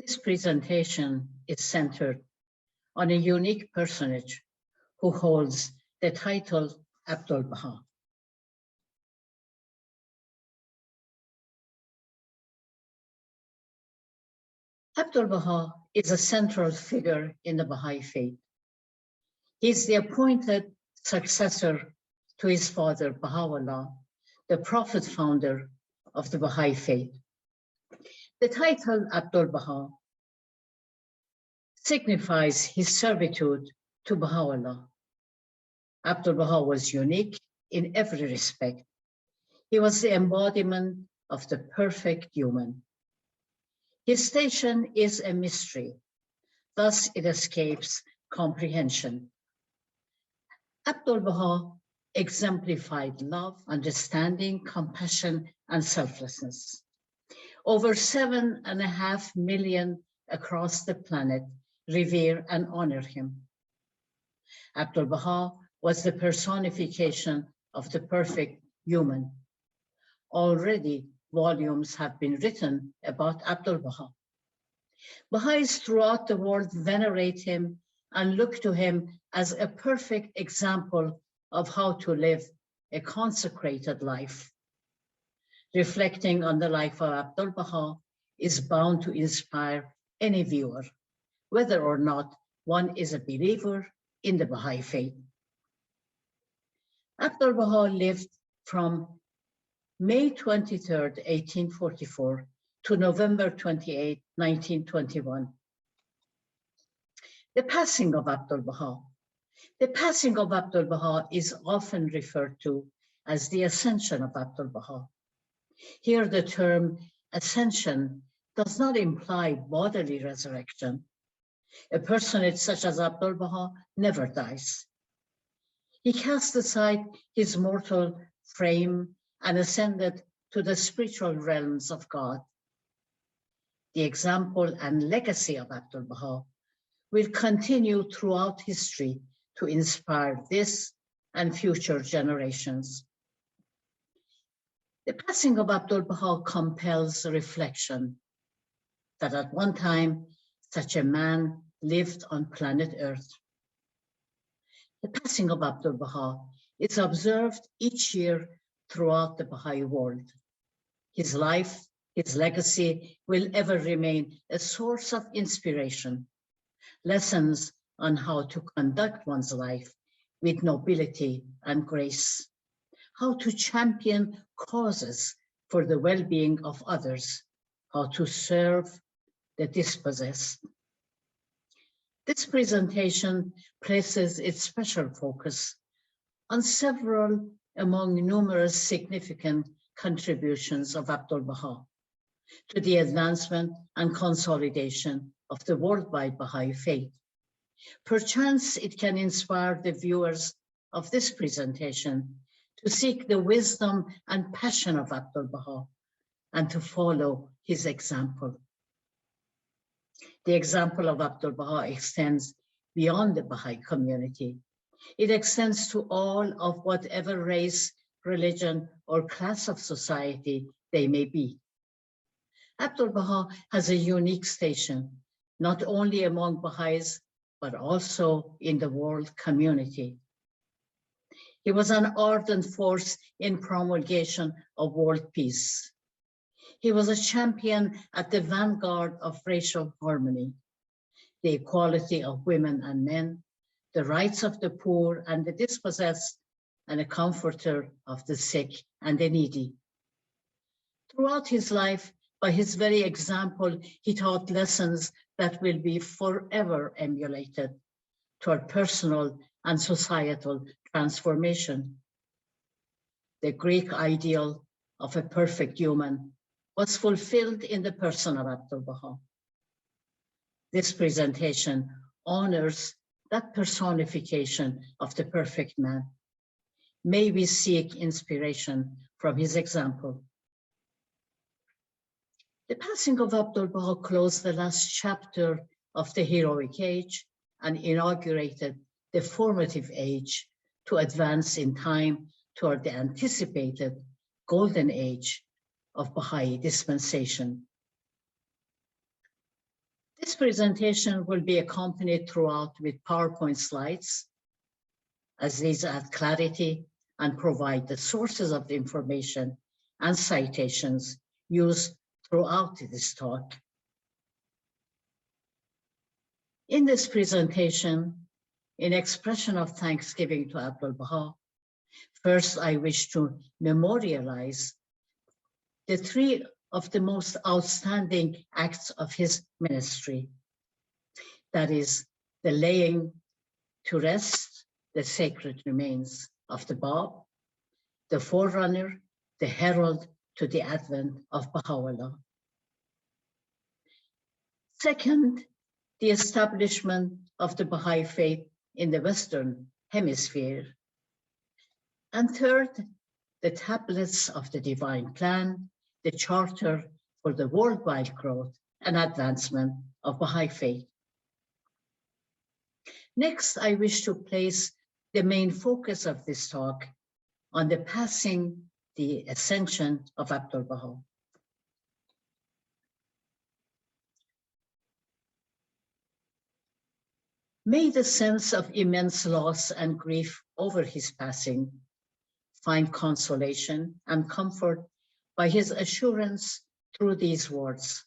This presentation is centered on a unique personage who holds the title Abdu'l-Bahá. Abdu'l-Bahá is a central figure in the Baha'i faith. He is the appointed successor to his father, Baha'u'llah, the prophet founder of the Baha'i faith. The title Abdu'l-Bahá signifies his servitude to Baha'u'llah. Abdu'l-Bahá was unique in every respect. He was the embodiment of the perfect human. His station is a mystery, thus it escapes comprehension. Abdu'l-Bahá exemplified love, understanding, compassion, and selflessness. Over 7.5 million across the planet revere and honor him. Abdu'l-Bahá was the personification of the perfect human. Already, volumes have been written about Abdu'l-Bahá. Baha'is throughout the world venerate him and look to him as a perfect example of how to live a consecrated life. Reflecting on the life of Abdu'l-Bahá is bound to inspire any viewer, whether or not one is a believer in the Baha'i faith. Abdu'l-Bahá lived from May 23, 1844 to November 28, 1921. The passing of Abdu'l-Bahá. The passing of Abdu'l-Bahá is often referred to as the ascension of Abdu'l-Bahá. Here the term ascension does not imply bodily resurrection. A personage such as Abdu'l-Bahá never dies. He cast aside his mortal frame and ascended to the spiritual realms of God. The example and legacy of Abdu'l-Bahá will continue throughout history to inspire this and future generations. The passing of Abdu'l-Bahá compels reflection that at one time such a man lived on planet Earth. The passing of Abdu'l-Bahá is observed each year throughout the Baha'i world. His life, his legacy will ever remain a source of inspiration, lessons on how to conduct one's life with nobility and grace, how to champion causes for the well-being of others, how to serve the dispossessed. This presentation places its special focus on several among numerous significant contributions of Abdu'l-Bahá to the advancement and consolidation of the worldwide Baha'i faith. Perchance it can inspire the viewers of this presentation to seek the wisdom and passion of Abdu'l-Bahá and to follow his example. The example of Abdu'l-Bahá extends beyond the Baha'i community. It extends to all of whatever race, religion, or class of society they may be. Abdu'l-Bahá has a unique station, not only among Baha'is, but also in the world community. He was an ardent force in promulgation of world peace. He was a champion at the vanguard of racial harmony, the equality of women and men, the rights of the poor and the dispossessed, and a comforter of the sick and the needy. Throughout his life, by his very example, he taught lessons that will be forever emulated toward personal and societal transformation. The Greek ideal of a perfect human was fulfilled in the person of Abdu'l-Bahá. This presentation honors that personification of the perfect man. May we seek inspiration from his example. The passing of Abdu'l-Bahá closed the last chapter of the heroic age and inaugurated the formative age to advance in time toward the anticipated golden age of Baha'i dispensation. This presentation will be accompanied throughout with PowerPoint slides, as these add clarity and provide the sources of the information and citations used throughout this talk. In this presentation, in expression of thanksgiving to Abdu'l-Bahá, first I wish to memorialize the three of the most outstanding acts of his ministry. That is, the laying to rest the sacred remains of the Bab, the forerunner, the herald to the advent of Baha'u'llah. Second, the establishment of the Baha'i faith in the Western Hemisphere. And third, the tablets of the divine plan, the charter for the worldwide growth and advancement of Baha'i faith. Next, I wish to place the main focus of this talk on the passing, the ascension of Abdu'l-Bahá. May the sense of immense loss and grief over his passing find consolation and comfort by his assurance through these words: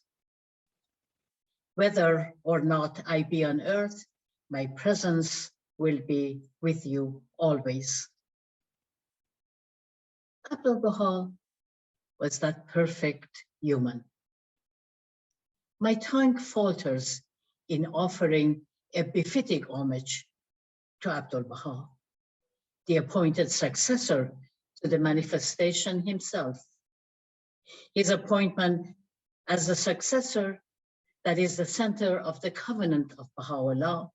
whether or not I be on earth, my presence will be with you always. Abdu'l-Bahá was that perfect human. My tongue falters in offering a befitting homage to Abdu'l-Bahá, the appointed successor to the manifestation himself. His appointment as the successor, that is the center of the covenant of Baha'u'llah,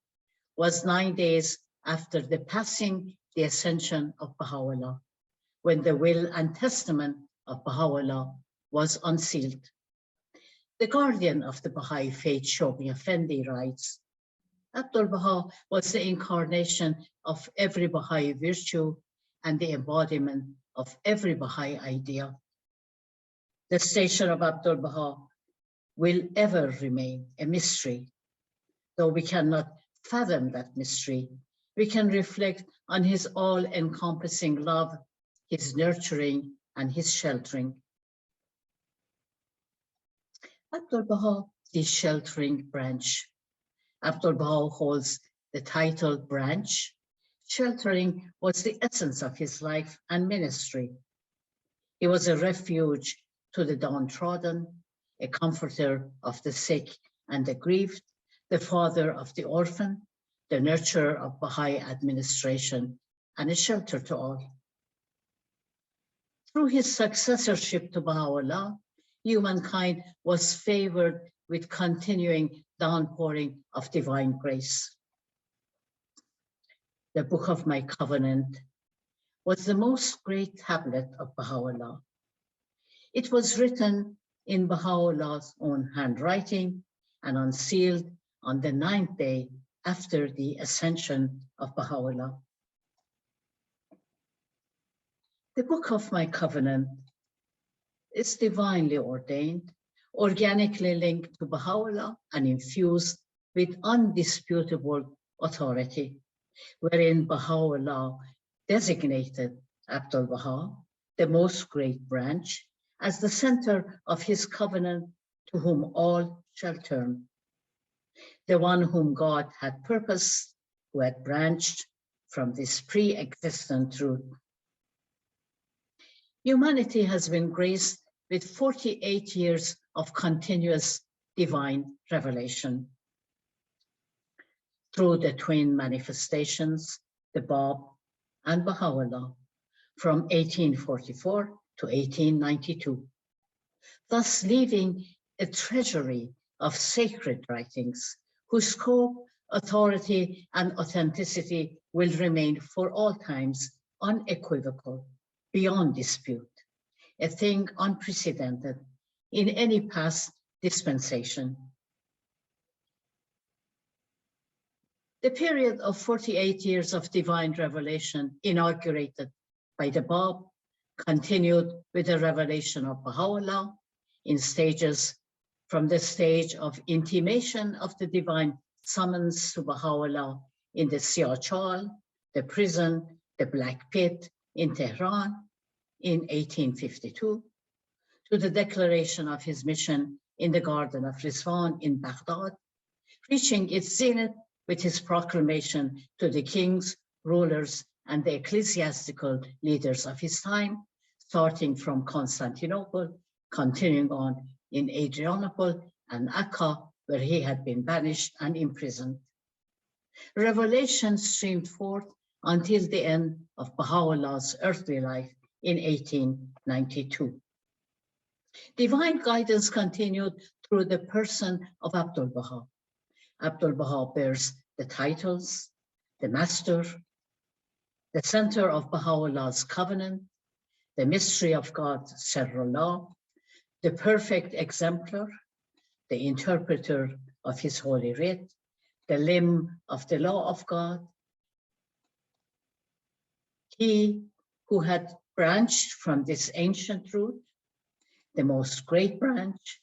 was 9 days after the passing, the ascension of Baha'u'llah, when the will and testament of Baha'u'llah was unsealed. The guardian of the Baha'i faith, Shobi Effendi, writes, Abdu'l-Bahá was the incarnation of every Baha'i virtue and the embodiment of every Baha'i idea. The station of Abdu'l-Bahá will ever remain a mystery. Though we cannot fathom that mystery, we can reflect on his all-encompassing love, his nurturing, and his sheltering. Abdu'l-Bahá, the sheltering branch. Abdu'l-Bahá holds the title branch. Sheltering was the essence of his life and ministry. He was a refuge to the downtrodden, a comforter of the sick and the grieved, the father of the orphan, the nurturer of Baha'i administration, and a shelter to all. Through his successorship to Baha'u'llah, humankind was favored with continuing downpouring of divine grace. The Book of My Covenant was the most great tablet of Baha'u'llah. It was written in Baha'u'llah's own handwriting and unsealed on the 9th day after the ascension of Baha'u'llah. The Book of My Covenant is divinely ordained, organically linked to Baha'u'llah and infused with undisputable authority, wherein Baha'u'llah designated Abdu'l-Bahá, the most great branch, as the center of his covenant to whom all shall turn. The one whom God had purposed, who had branched from this pre-existent truth. Humanity has been graced with 48 years of continuous divine revelation. Through the twin manifestations, the Bab and Baha'u'llah, from 1844 to 1892, thus leaving a treasury of sacred writings whose scope, authority, and authenticity will remain for all times unequivocal, beyond dispute, a thing unprecedented in any past dispensation. The period of 48 years of divine revelation inaugurated by the Bab continued with the revelation of Baha'u'llah in stages from the stage of intimation of the divine summons to Baha'u'llah in the Siyah-Chal, the prison, the Black Pit in Tehran in 1852, to the declaration of his mission in the Garden of Rizwan in Baghdad, reaching its zenith with his proclamation to the kings, rulers, and the ecclesiastical leaders of his time, starting from Constantinople, continuing on in Adrianople and Akka, where he had been banished and imprisoned. Revelation streamed forth until the end of Baha'u'llah's earthly life in 1892. Divine guidance continued through the person of Abdu'l-Bahá. Abdu'l-Bahá bears the titles, the Master, the center of Baha'u'llah's covenant, the mystery of God, Sirrullah, the perfect exemplar, the interpreter of his holy writ, the limb of the law of God, he who had branched from this ancient root, the most great branch,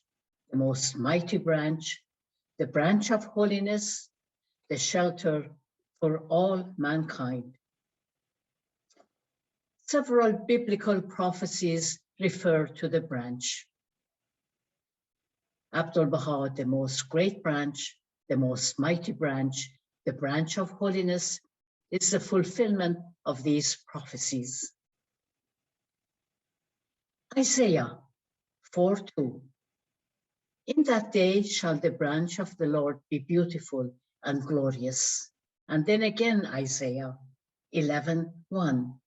the most mighty branch, the branch of holiness, the shelter for all mankind. Several biblical prophecies refer to the branch. Abdu'l-Bahá, the most great branch, the most mighty branch, the branch of holiness, is the fulfillment of these prophecies. Isaiah 4:2. In that day shall the branch of the Lord be beautiful and glorious. And then again Isaiah 11:1.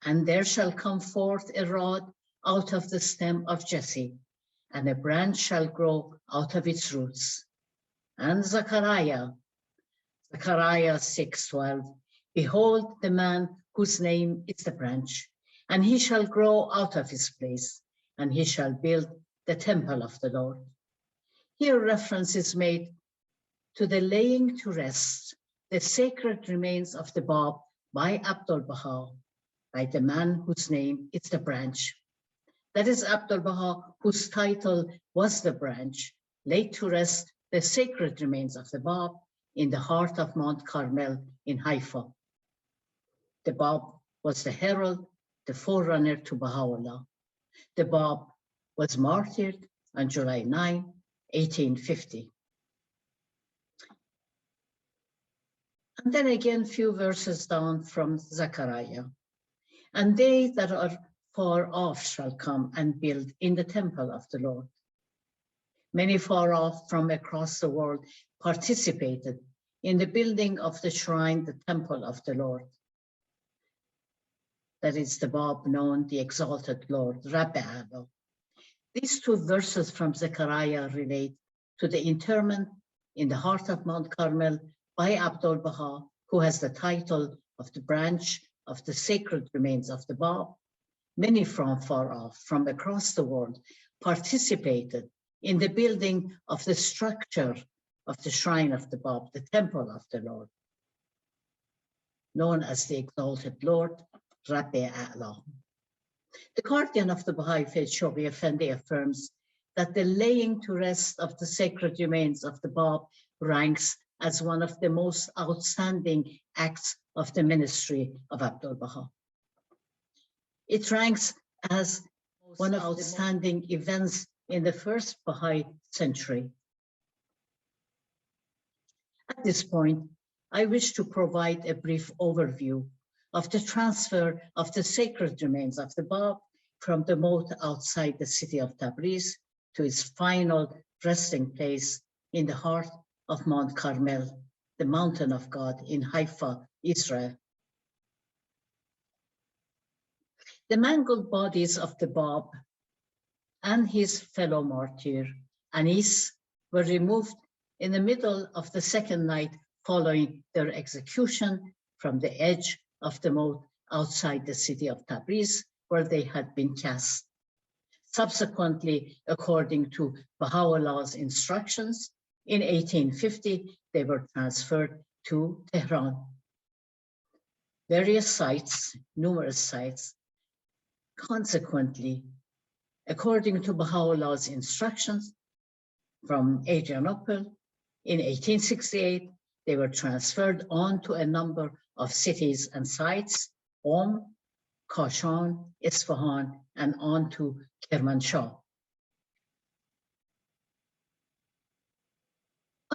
And there shall come forth a rod out of the stem of Jesse, and a branch shall grow out of its roots. And Zechariah 6:12. Behold the man whose name is the branch, and he shall grow out of his place, and he shall build the temple of the Lord. Here reference is made to the laying to rest the sacred remains of the Bab by Abdu'l-Bahá, by the man whose name is the branch. That is Abdu'l-Bahá, whose title was the branch, laid to rest the sacred remains of the Bab in the heart of Mount Carmel in Haifa. The Bab was the herald, the forerunner to Baha'u'llah. The Bab was martyred on July 9, 1850. And then again, few verses down from Zechariah. And they that are far off shall come and build in the temple of the Lord. Many far off from across the world participated in the building of the shrine, the temple of the Lord. That is the Bab known, the exalted Lord, Rabbi Allah. These two verses from Zechariah relate to the interment in the heart of Mount Carmel by Abdu'l-Bahá, who has the title of the branch of the sacred remains of the Bab. Many from far off, from across the world, participated in the building of the structure of the shrine of the Bab, the temple of the Lord, known as the exalted Lord, Rabbi Allah. The guardian of the Baha'i faith, Shobi Effendi, affirms that the laying to rest of the sacred remains of the Bab ranks as one of the most outstanding acts of the ministry of Abdu'l-Bahá. It ranks as one of the outstanding events in the first Baha'i century. At this point, I wish to provide a brief overview of the transfer of the sacred remains of the Bab from the moat outside the city of Tabriz to its final resting place in the heart of Mount Carmel, the mountain of God in Haifa, Israel. The mangled bodies of the Bab and his fellow martyr, Anis, were removed in the middle of the second night following their execution from the edge of the moat outside the city of Tabriz, where they had been cast. Subsequently, according to Baha'u'llah's instructions, in 1850, they were transferred to Tehran. Various sites, numerous sites, consequently, according to Baha'u'llah's instructions, from Adrianople. In 1868, they were transferred on to a number of cities and sites, Qom, Kashan, Isfahan, and on to Kermanshah.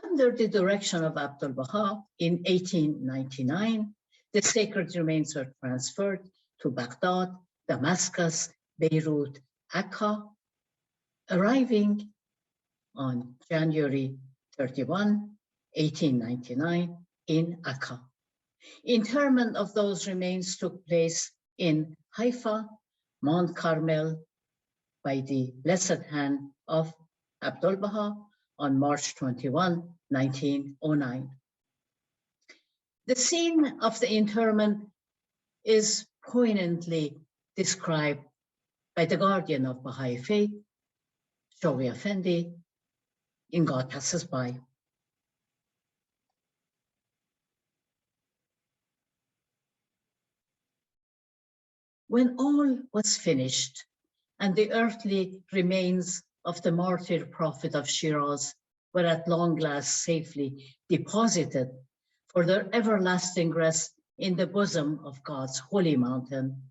Under the direction of Abdu'l-Bahá, in 1899, the sacred remains were transferred to Baghdad, Damascus, Beirut, Akka, arriving on January 31, 1899 in Akka. Interment of those remains took place in Haifa, Mount Carmel, by the blessed hand of Abdu'l-Bahá on March 21, 1909. The scene of the interment is poignantly described by the guardian of Baha'i faith, Shoghi Effendi, in God Passes By. When all was finished and the earthly remains of the martyr prophet of Shiraz were at long last safely deposited for their everlasting rest in the bosom of God's holy mountain,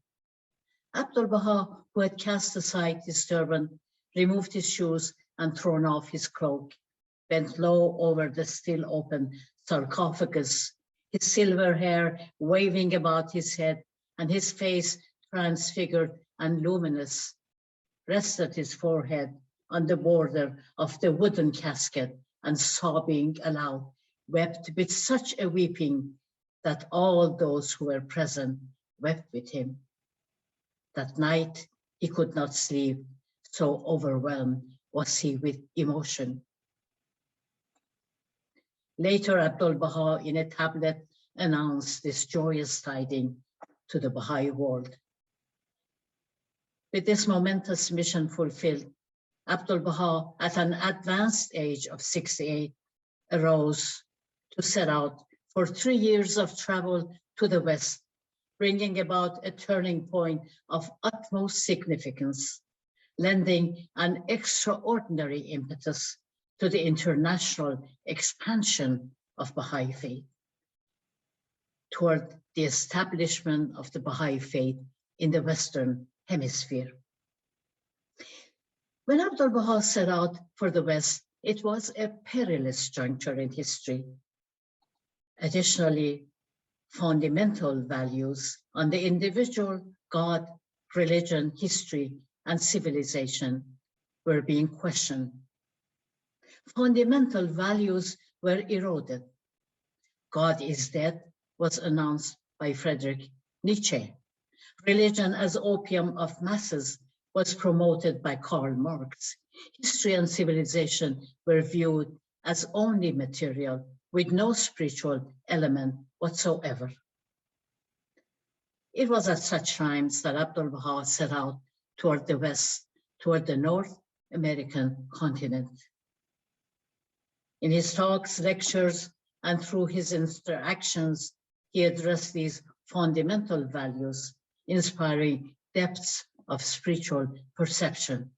Abdu'l-Bahá, who had cast aside his turban, removed his shoes and thrown off his cloak, bent low over the still open sarcophagus, his silver hair waving about his head and his face transfigured and luminous, rested his forehead on the border of the wooden casket and sobbing aloud, wept with such a weeping that all those who were present wept with him. That night he could not sleep, so overwhelmed was he with emotion. Later, Abdu'l-Bahá in a tablet announced this joyous tidings to the Baha'i world. With this momentous mission fulfilled, Abdu'l-Bahá, at an advanced age of 68, arose to set out for 3 years of travel to the West, bringing about a turning point of utmost significance, lending an extraordinary impetus to the international expansion of Baha'i faith, toward the establishment of the Baha'i faith in the Western Hemisphere. When Abdu'l-Bahá set out for the West, it was a perilous juncture in history. Additionally, fundamental values on the individual, God, religion, history, and civilization were being questioned. Fundamental values were eroded. God is dead was announced by Friedrich Nietzsche. Religion as opium of masses was promoted by Karl Marx. History and civilization were viewed as only material with no spiritual element whatsoever. It was at such times that Abdu'l-Bahá set out toward the West, toward the North American continent. In his talks, lectures, and through his interactions, he addressed these fundamental values, inspiring depths of spiritual perception.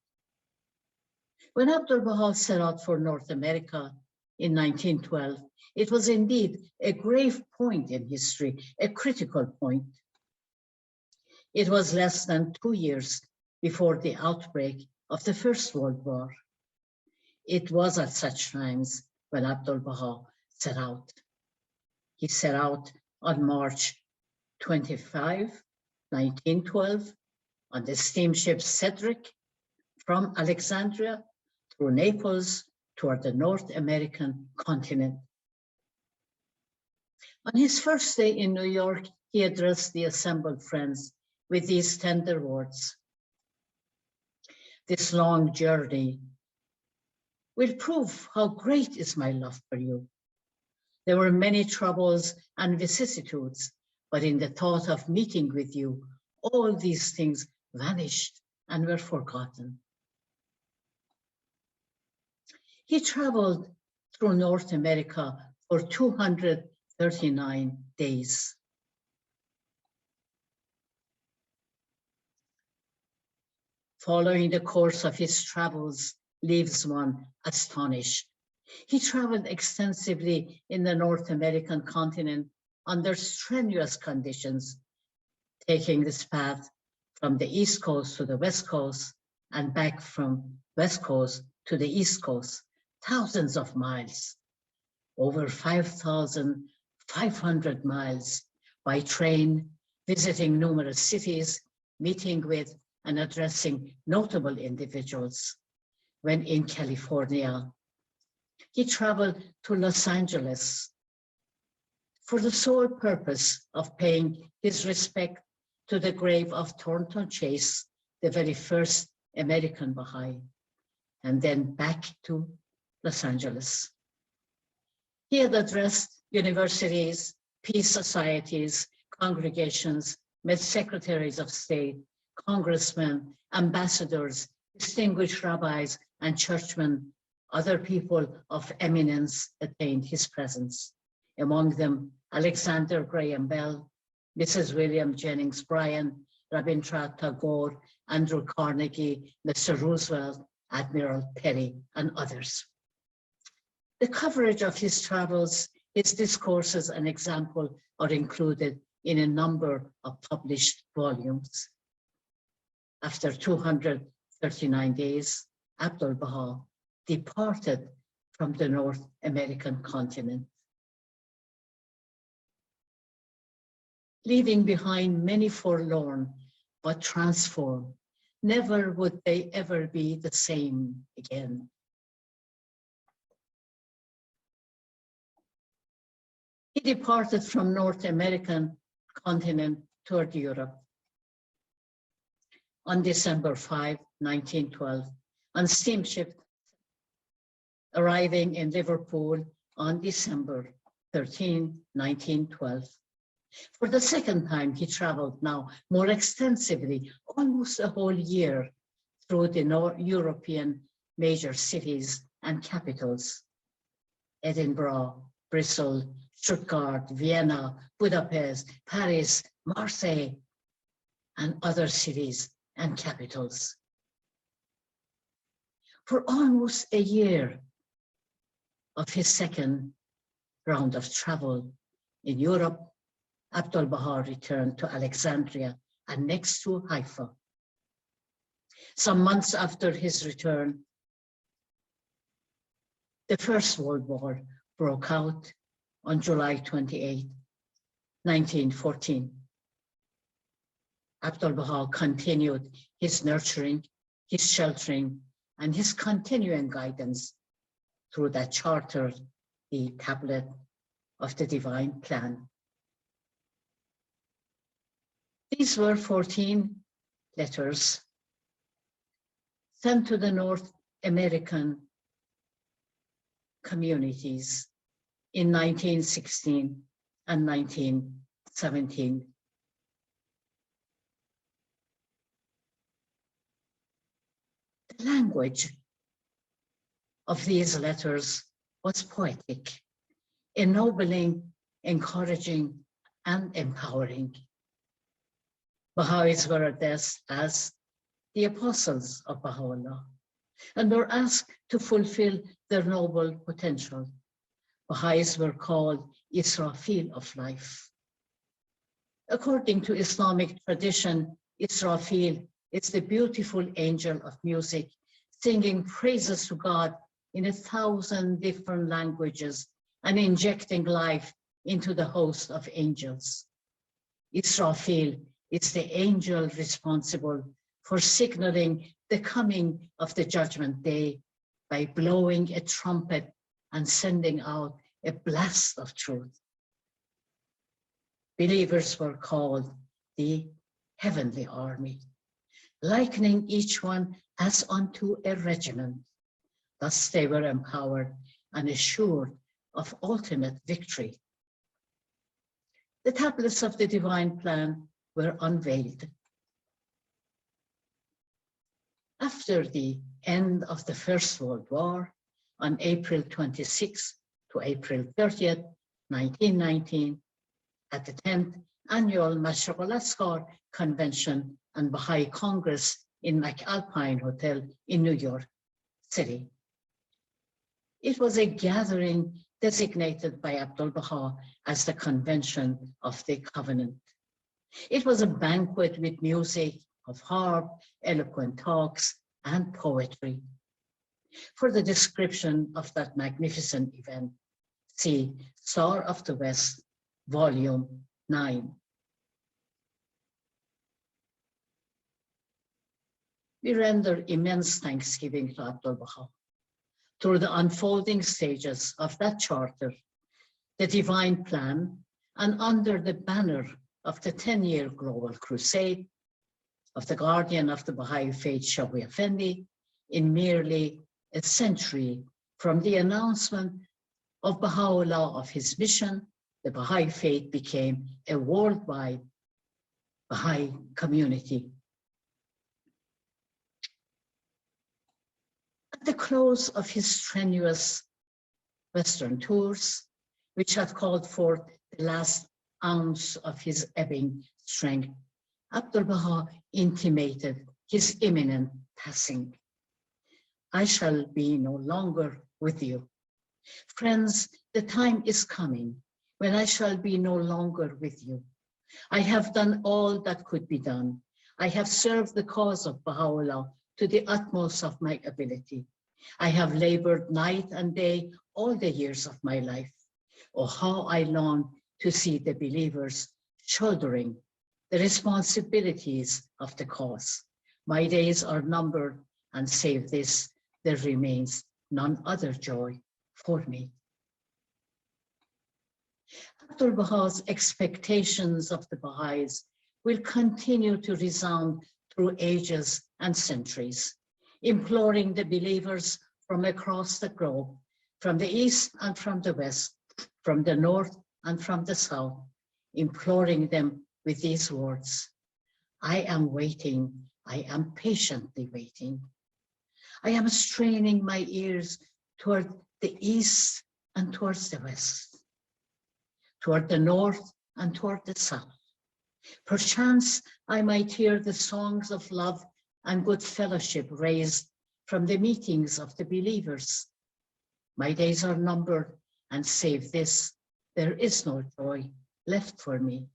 When Abdu'l-Bahá set out for North America in 1912, it was indeed a grave point in history, a critical point. It was less than 2 years before the outbreak of the First World War. It was at such times when Abdu'l-Bahá set out. He set out on March 25, 1912, on the steamship Cedric from Alexandria through Naples toward the North American continent. On his first day in New York, he addressed the assembled friends with these tender words: "This long journey will prove how great is my love for you. There were many troubles and vicissitudes, but in the thought of meeting with you, all these things vanished and were forgotten." He traveled through North America for 239 days. Following the course of his travels, leaves one astonished. He traveled extensively in the North American continent under strenuous conditions, taking this path from the East Coast to the West Coast and back from West Coast to the East Coast, thousands of miles, over 5,500 miles by train, visiting numerous cities, meeting with and addressing notable individuals. When in California, he traveled to Los Angeles for the sole purpose of paying his respect to the grave of Thornton Chase, the very first American Baha'i, and then back to Los Angeles. He had addressed universities, peace societies, congregations, met secretaries of state, congressmen, ambassadors, distinguished rabbis and churchmen. Other people of eminence attained his presence. Among them, Alexander Graham Bell, Mrs. William Jennings Bryan, Rabindranath Tagore, Andrew Carnegie, Mr. Roosevelt, Admiral Perry, and others. The coverage of his travels, his discourses, and example are included in a number of published volumes. After 239 days, Abdu'l-Bahá departed from the North American continent, leaving behind many forlorn but transformed. Never would they ever be the same again. He departed from North American continent toward Europe on December 5, 1912, on steamship, arriving in Liverpool on December 13, 1912. For the second time, he traveled now more extensively, almost a whole year, through the European major cities and capitals: Edinburgh, Bristol, Stuttgart, Vienna, Budapest, Paris, Marseille, and other cities and capitals. For almost a year of his second round of travel in Europe, Abdu'l-Bahá returned to Alexandria and next to Haifa. Some months after his return, the First World War broke out on July 28, 1914. Abdu'l-Bahá continued his nurturing, his sheltering, and his continuing guidance through that charter, the tablet of the divine plan. These were 14 letters sent to the North American communities in 1916 and 1917. The language of these letters was poetic, ennobling, encouraging, and empowering. Baha'is were addressed as the apostles of Baha'u'llah and were asked to fulfill their noble potential. Baha'is were called Israfil of life. According to Islamic tradition, Israfil is the beautiful angel of music, singing praises to God in 1,000 different languages and injecting life into the host of angels. Israfil is the angel responsible for signaling the coming of the judgment day by blowing a trumpet and sending out a blast of truth. Believers were called the heavenly army, likening each one as unto a regiment. Thus they were empowered and assured of ultimate victory. The tablets of the divine plan were unveiled. After the end of the First World War, on April 26 to April 30th, 1919, at the 10th Annual Mashriq al-Asghar Convention and Baha'i Congress in McAlpine Hotel in New York city. It was a gathering designated by Abdu'l-Bahá as the Convention of the Covenant. It was a banquet with music of harp, eloquent talks, and poetry. For the description of that magnificent event, see Star of the West, Volume 9. We render immense thanksgiving to Abdu'l-Bahá. Through the unfolding stages of that charter, the divine plan, and under the banner of the 10-year global crusade of the guardian of the Baha'i faith, Shawqi Effendi, in merely a century from the announcement of Baha'u'llah of his mission, the Baha'i faith became a worldwide Baha'i community. At the close of his strenuous Western tours, which had called forth the last ounce of his ebbing strength, Abdu'l-Bahá intimated his imminent passing. I shall be no longer with you. Friends, the time is coming when I shall be no longer with you. I have done all that could be done. I have served the cause of Baha'u'llah to the utmost of my ability. I have labored night and day all the years of my life. Oh, how I long to see the believers shouldering the responsibilities of the cause. My days are numbered, and save this, there remains none other joy for me. Abdu'l-Bahá's expectations of the Baha'is will continue to resound through ages and centuries, imploring the believers from across the globe, from the east and from the west, from the north and from the south, imploring them with these words: I am waiting, I am patiently waiting. I am straining my ears toward the east and towards the west, toward the north and toward the south. Perchance I might hear the songs of love and good fellowship raised from the meetings of the believers. My days are numbered, and save this, there is no joy left for me.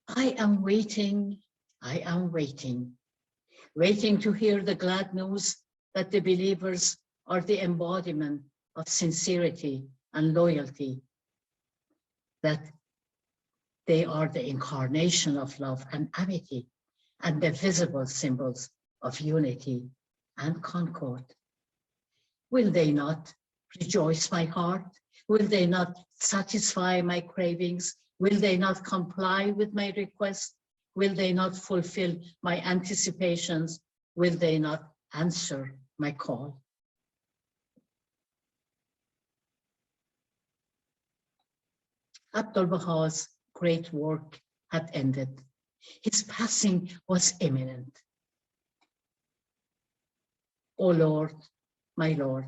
I am waiting, waiting to hear the glad news that the believers are the embodiment of sincerity and loyalty, that they are the incarnation of love and amity, and the visible symbols of unity and concord. Will they not rejoice my heart? Will they not satisfy my cravings? Will they not comply with my request? Will they not fulfill my anticipations? Will they not answer my call? Abdu'l-Bahá's great work had ended. His passing was imminent. O Lord, my Lord,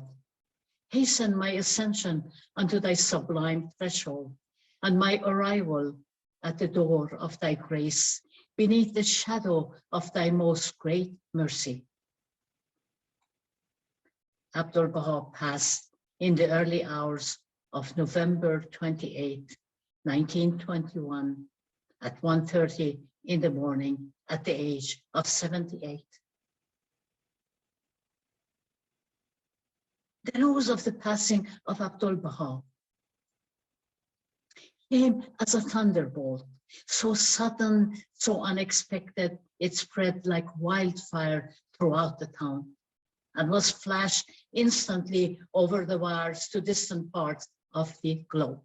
hasten my ascension unto thy sublime threshold, and my arrival at the door of thy grace, beneath the shadow of thy most great mercy. Abdu'l-Bahá passed in the early hours of November 28, 1921, at 1:30 in the morning, at the age of 78. The news of the passing of Abdu'l-Bahá came as a thunderbolt, so sudden, so unexpected, it spread like wildfire throughout the town and was flashed instantly over the wires to distant parts of the globe.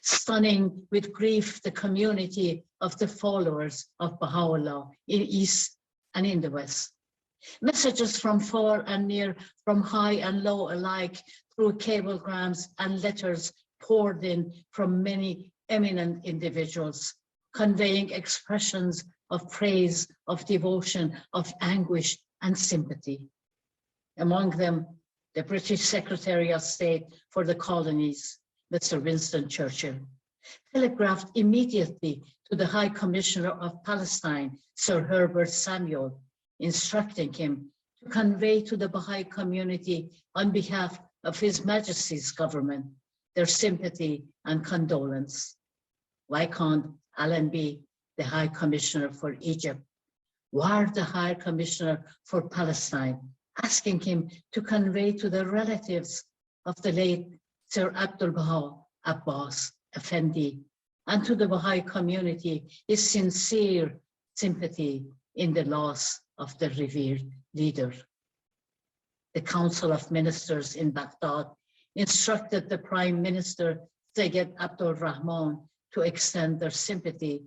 Stunning with grief the community of the followers of Baha'u'llah in East and in the West. Messages from far and near, from high and low alike, through cablegrams and letters poured in from many eminent individuals, conveying expressions of praise, of devotion, of anguish and sympathy. Among them, the British Secretary of State for the Colonies, Mr. Winston Churchill, telegraphed immediately to the High Commissioner of Palestine, Sir Herbert Samuel, instructing him to convey to the Baha'i community on behalf of His Majesty's government their sympathy and condolence. Viscount Allenby, the High Commissioner for Egypt, wired the High Commissioner for Palestine, asking him to convey to the relatives of the late Sir Abdu'l-Bahá Abbas Effendi and to the Baha'i community his sincere sympathy in the loss of the revered leader. The Council of Ministers in Baghdad instructed the Prime Minister, Sayyid Abdul-Rahman, to extend their sympathy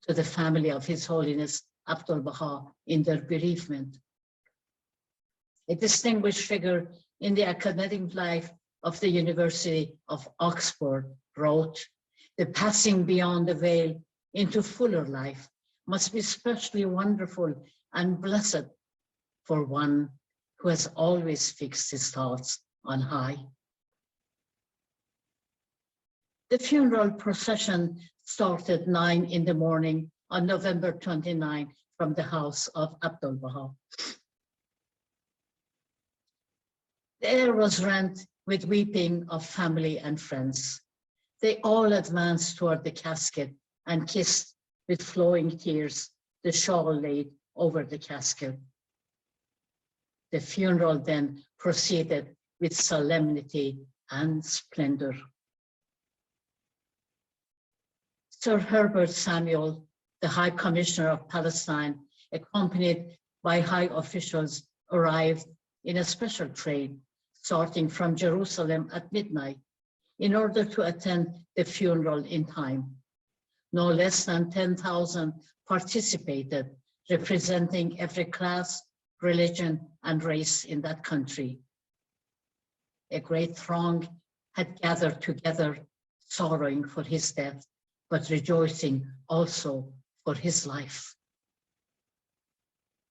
to the family of His Holiness Abdu'l-Bahá in their bereavement. A distinguished figure in the academic life of the University of Oxford wrote, "The passing beyond the veil into fuller life must be especially wonderful and blessed for one who has always fixed his thoughts on high." The funeral procession started 9 in the morning on November 29 from the house of Abdu'l-Bahá. The air was rent with weeping of family and friends. They all advanced toward the casket and kissed with flowing tears the shawl laid over the casket. The funeral then proceeded with solemnity and splendor. Sir Herbert Samuel, the High Commissioner of Palestine, accompanied by high officials, arrived in a special train starting from Jerusalem at midnight in order to attend the funeral in time. No less than 10,000 participated, representing every class, religion, and race in that country. A great throng had gathered together, sorrowing for his death, but rejoicing also for his life.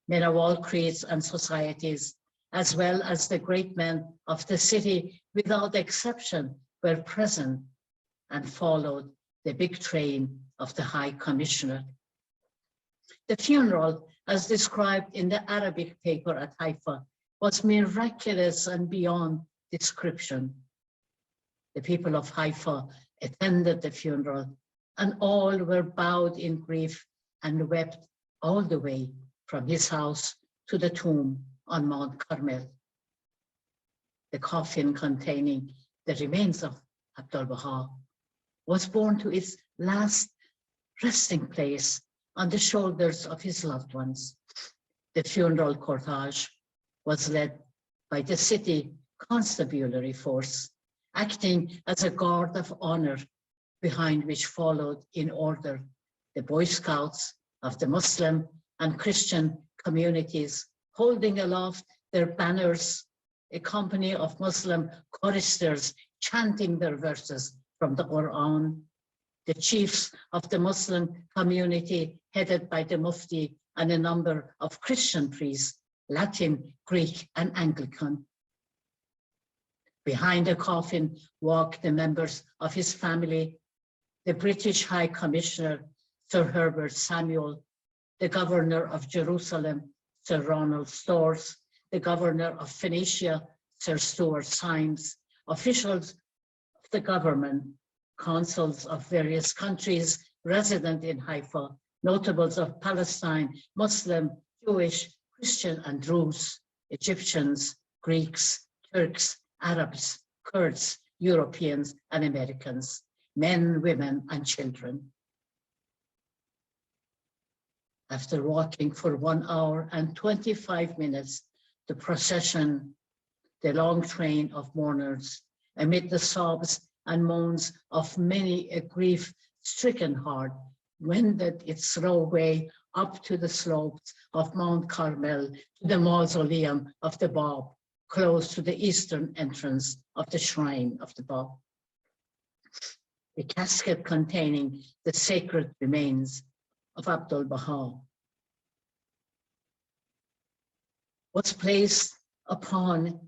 Men of all creeds and societies, as well as the great men of the city, without exception, were present and followed the big train of the High Commissioner. The funeral, as described in the Arabic paper at Haifa, was miraculous and beyond description. The people of Haifa attended the funeral, and all were bowed in grief and wept all the way from his house to the tomb on Mount Carmel. The coffin containing the remains of Abdu'l-Bahá was borne to its last resting place on the shoulders of his loved ones. The funeral cortege was led by the city constabulary force, acting as a guard of honor, behind which followed in order the Boy Scouts of the Muslim and Christian communities, holding aloft their banners, a company of Muslim choristers chanting their verses from the Quran, the chiefs of the Muslim community headed by the Mufti, and a number of Christian priests, Latin, Greek, and Anglican. Behind the coffin walked the members of his family, the British High Commissioner, Sir Herbert Samuel, the Governor of Jerusalem, Sir Ronald Storrs, the Governor of Phoenicia, Sir Stuart Symes, officials of the government, consuls of various countries resident in Haifa, notables of Palestine, Muslim, Jewish, Christian, and Druze, Egyptians, Greeks, Turks, Arabs, Kurds, Europeans, and Americans, men, women, and children. After walking for 1 hour and 25 minutes, the procession, the long train of mourners, amid the sobs and moans of many a grief-stricken heart, wended its slow way up to the slopes of Mount Carmel, to the mausoleum of the Bab, close to the eastern entrance of the shrine of the Bab. The casket containing the sacred remains of Abdu'l-Bahá was placed upon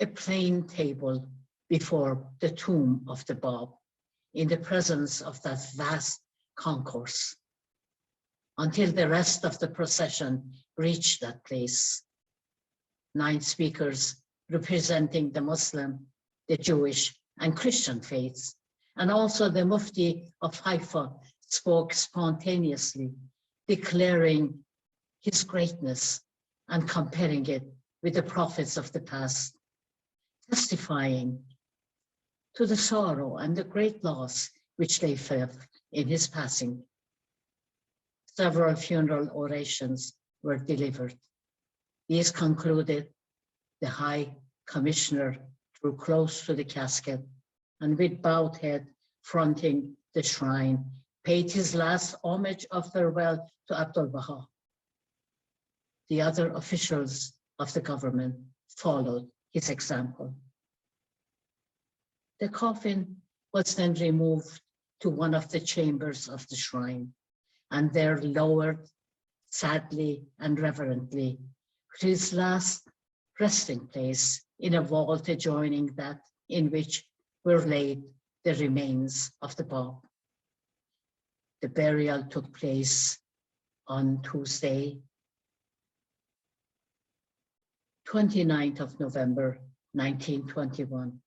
a plain table before the tomb of the Bab, in the presence of that vast concourse until the rest of the procession reached that place. 9 speakers representing the Muslim, the Jewish, and Christian faiths, and also the Mufti of Haifa spoke spontaneously, declaring his greatness and comparing it with the prophets of the past, testifying to the sorrow and the great loss which they felt in his passing. Several funeral orations were delivered. These concluded, the High Commissioner drew close to the casket and with bowed head fronting the shrine, paid his last homage of farewell to Abdu'l-Bahá. The other officials of the government followed his example. The coffin was then removed to one of the chambers of the shrine and there lowered sadly and reverently to his last resting place in a vault adjoining that in which were laid the remains of the Bab. The burial took place on Tuesday, 29th of November, 1921.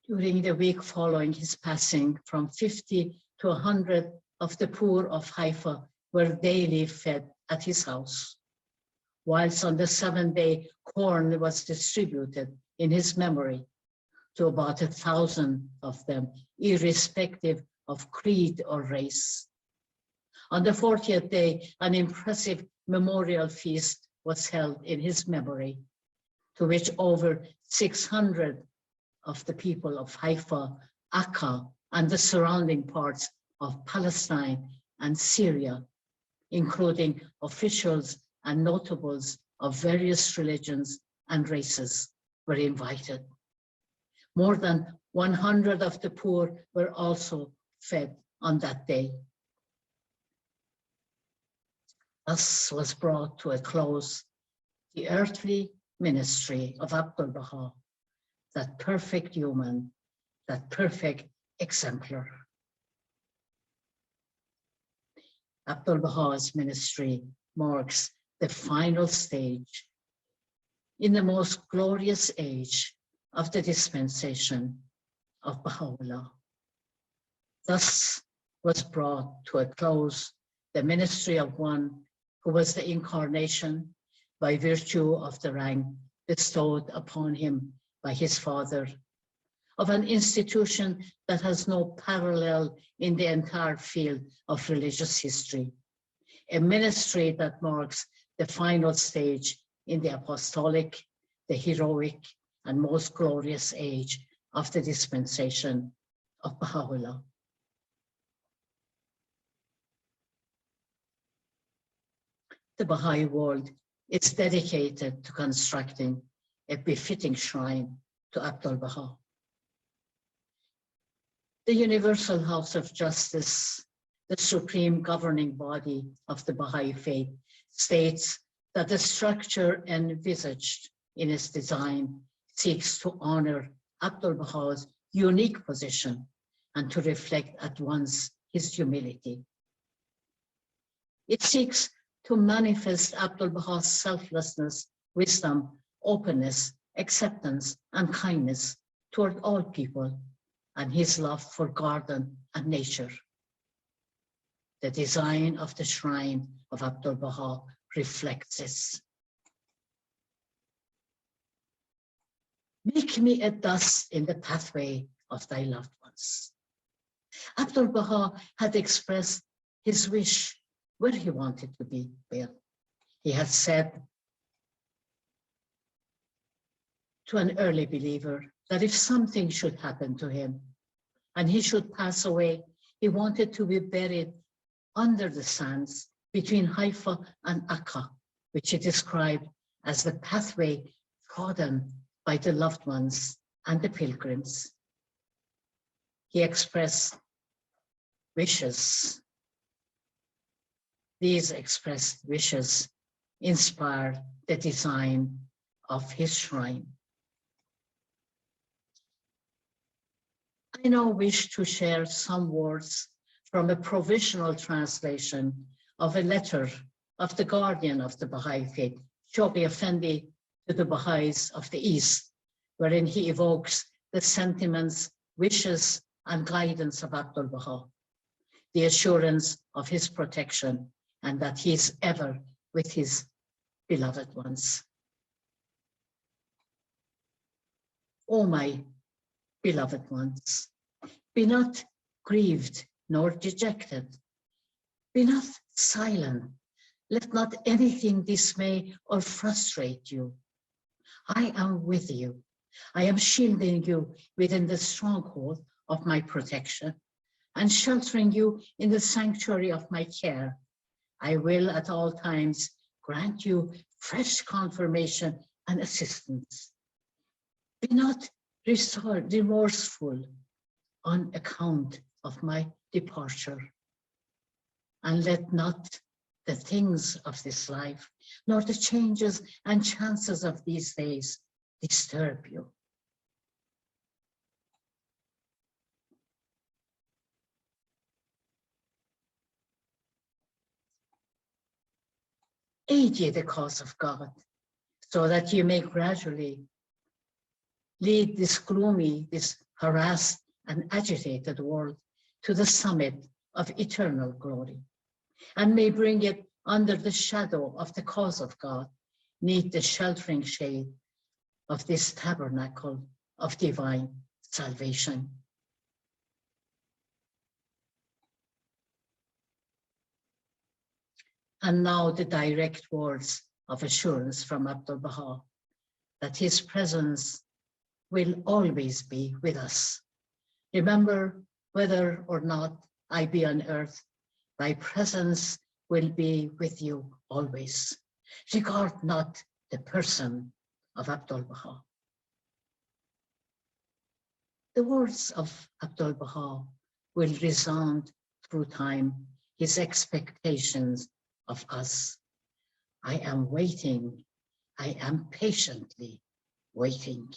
During the week following his passing, from 50 to 100 of the poor of Haifa were daily fed at his house, whilst on the 7th day corn was distributed in his memory to about 1,000 of them, irrespective of creed or race. On the 40th day, an impressive memorial feast was held in his memory, to which over 600 of the people of Haifa, Akka, and the surrounding parts of Palestine and Syria, including officials and notables of various religions and races, were invited. More than 100 of the poor were also fed on that day. Thus was brought to a close the earthly ministry of Abdu'l-Bahá, that perfect human, that perfect exemplar. Abdu'l-Bahā's ministry marks the final stage in the most glorious age of the dispensation of Baha'u'llah. Thus was brought to a close the ministry of one who was the incarnation by virtue of the rank bestowed upon him by his father, of an institution that has no parallel in the entire field of religious history, a ministry that marks the final stage in the apostolic, the heroic, and most glorious age of the dispensation of Baha'u'llah. The Baha'i world is dedicated to constructing a befitting shrine to Abdu'l-Bahá. The Universal House of Justice, the supreme governing body of the Baha'i faith, states that the structure envisaged in its design seeks to honor Abdu'l-Bahā's unique position and to reflect at once his humility. It seeks to manifest Abdu'l-Bahā's selflessness, wisdom, openness, acceptance, and kindness toward all people, and his love for garden and nature. The design of the shrine of Abdu'l-Bahá reflects this. Make me a dust in the pathway of thy loved ones. Abdu'l-Bahá had expressed his wish where he wanted to be built. He had said to an early believer that if something should happen to him and he should pass away, he wanted to be buried under the sands between Haifa and Akka, which he described as the pathway trodden by the loved ones and the pilgrims. He expressed wishes. These expressed wishes inspired the design of his shrine. I now wish to share some words from a provisional translation of a letter of the guardian of the Baha'i faith, Shoghi Effendi, to the Baha'is of the East, wherein he evokes the sentiments, wishes, and guidance of Abdu'l-Bahá, the assurance of his protection, and that he is ever with his beloved ones. O my beloved ones, be not grieved nor dejected. Be not silent. Let not anything dismay or frustrate you. I am with you. I am shielding you within the stronghold of my protection and sheltering you in the sanctuary of my care. I will at all times grant you fresh confirmation and assistance. Be not remorseful on account of my departure, and let not the things of this life, nor the changes and chances of these days disturb you. Aid ye the cause of God, so that you may gradually lead this gloomy, this harassed and agitated world to the summit of eternal glory, and may bring it under the shadow of the cause of God, neath the sheltering shade of this tabernacle of divine salvation. And now the direct words of assurance from Abdu'l-Bahá, that his presence will always be with us. Remember, whether or not I be on earth, my presence will be with you always. Regard not the person of Abdu'l-Bahá. The words of Abdu'l-Bahá will resound through time, his expectations of us. I am waiting. I am patiently waiting.